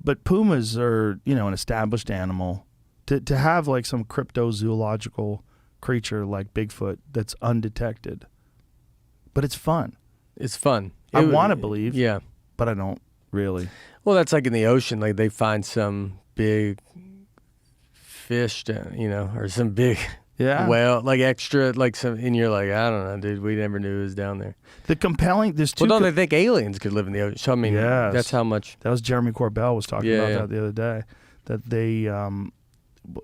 But pumas are, an established animal. To have like some cryptozoological creature like Bigfoot that's undetected. But it's fun. It's fun. I want to believe. Yeah. But I don't really. Well, that's like in the ocean. Like they find some big fish, or some big whale, like extra, like some, and you're like, I don't know, dude. We never knew it was down there. There's two. Well, don't they think aliens could live in the ocean? So, I mean, that's how much. That was Jeremy Corbell was talking about that the other day. That they,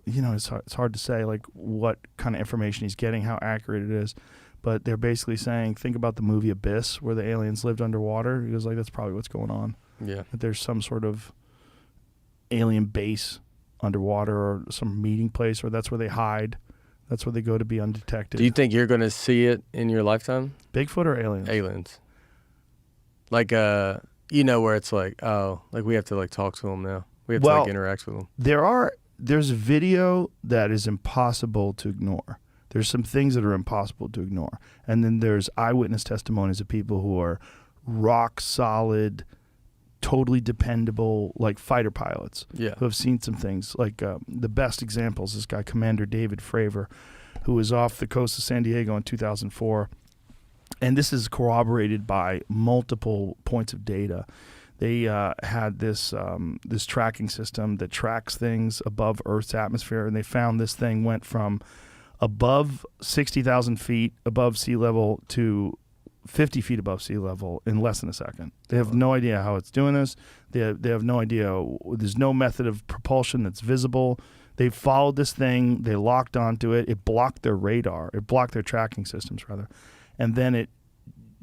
it's hard to say like what kind of information he's getting, how accurate it is. But they're basically saying, think about the movie Abyss, where the aliens lived underwater. He was like, that's probably what's going on. Yeah. That there's some sort of alien base underwater or some meeting place, or that's where they hide. That's where they go to be undetected. Do you think you're going to see it in your lifetime? Bigfoot or aliens? Aliens. Like, where it's like, oh, like we have to like talk to them now. We have to like interact with them. There's a video that is impossible to ignore. There's some things that are impossible to ignore. And then there's eyewitness testimonies of people who are rock solid, totally dependable, like fighter pilots who have seen some things. Like the best examples, this guy, Commander David Fravor, who was off the coast of San Diego in 2004. And this is corroborated by multiple points of data. They had this tracking system that tracks things above Earth's atmosphere, and they found this thing went from above 60,000 feet above sea level to 50 feet above sea level in less than a second. They have no idea how it's doing this. They have no idea. There's no method of propulsion that's visible. They followed this thing. They locked onto it. It blocked their radar. It blocked their tracking systems, rather. And then it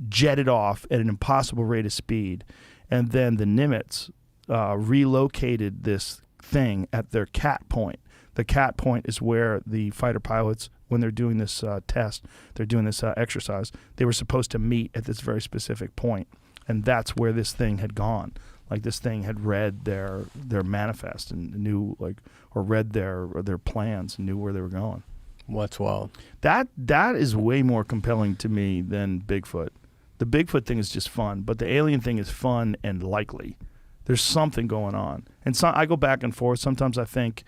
jetted off at an impossible rate of speed. And then the Nimitz relocated this thing at their cat point. The cat point is where the fighter pilots, when they're doing this test, they're doing this exercise, they were supposed to meet at this very specific point. And that's where this thing had gone. Like this thing had read their manifest and knew, like, or read their plans and knew where they were going. What's wild? That is way more compelling to me than Bigfoot. The Bigfoot thing is just fun, but the alien thing is fun and likely. There's something going on. And so I go back and forth. Sometimes I think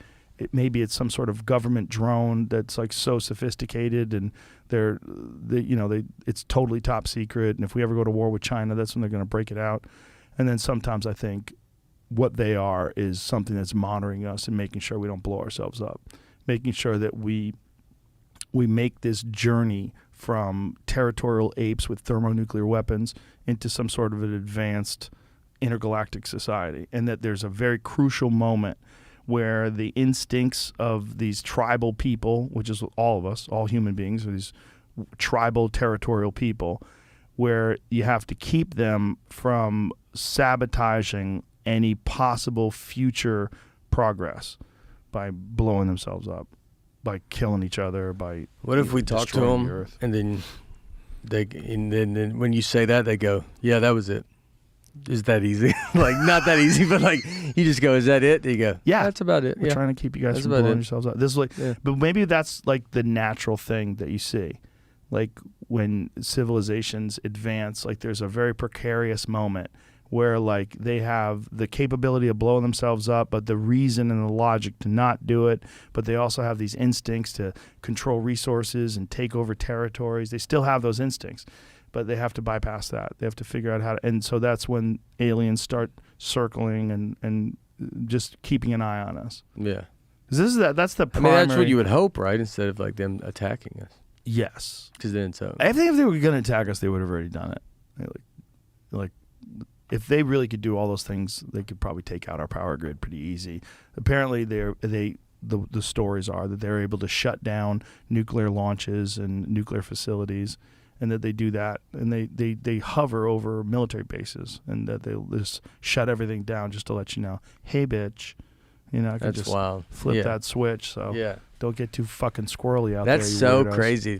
maybe it's some sort of government drone that's like so sophisticated and it's totally top secret. And if we ever go to war with China, that's when they're going to break it out. And then sometimes I think what they are is something that's monitoring us and making sure we don't blow ourselves up, making sure that we make this journey from territorial apes with thermonuclear weapons into some sort of an advanced intergalactic society, and that there's a very crucial moment where the instincts of these tribal people, which is all of us, all human beings, are these tribal territorial people, where you have to keep them from sabotaging any possible future progress by blowing themselves up, by killing each other, by what if we talk to them and then then when you say that they go, yeah, that was it. Is that easy? Like, not that easy, but like you just go, is that it? You go, yeah, that's about it. We're trying to keep you guys from blowing yourselves up. This is like, but maybe that's like the natural thing that you see, like when civilizations advance. Like there's a very precarious moment where like they have the capability of blowing themselves up, but the reason and the logic to not do it. But they also have these instincts to control resources and take over territories. They still have those instincts, but they have to bypass that. They have to figure out how to, and so that's when aliens start circling and just keeping an eye on us. Yeah. That's the primary. I mean, that's what you would hope, right? Instead of like them attacking us. Yes. Because then so. I think if they were going to attack us, they would have already done it. Like, if they really could do all those things, they could probably take out our power grid pretty easy. Apparently, the stories are that they're able to shut down nuclear launches and nuclear facilities, and that they do that, and they hover over military bases, and that they'll just shut everything down just to let you know, hey, bitch, I can that's just wild. flip that switch. So don't get too fucking squirrely out there. That's so crazy.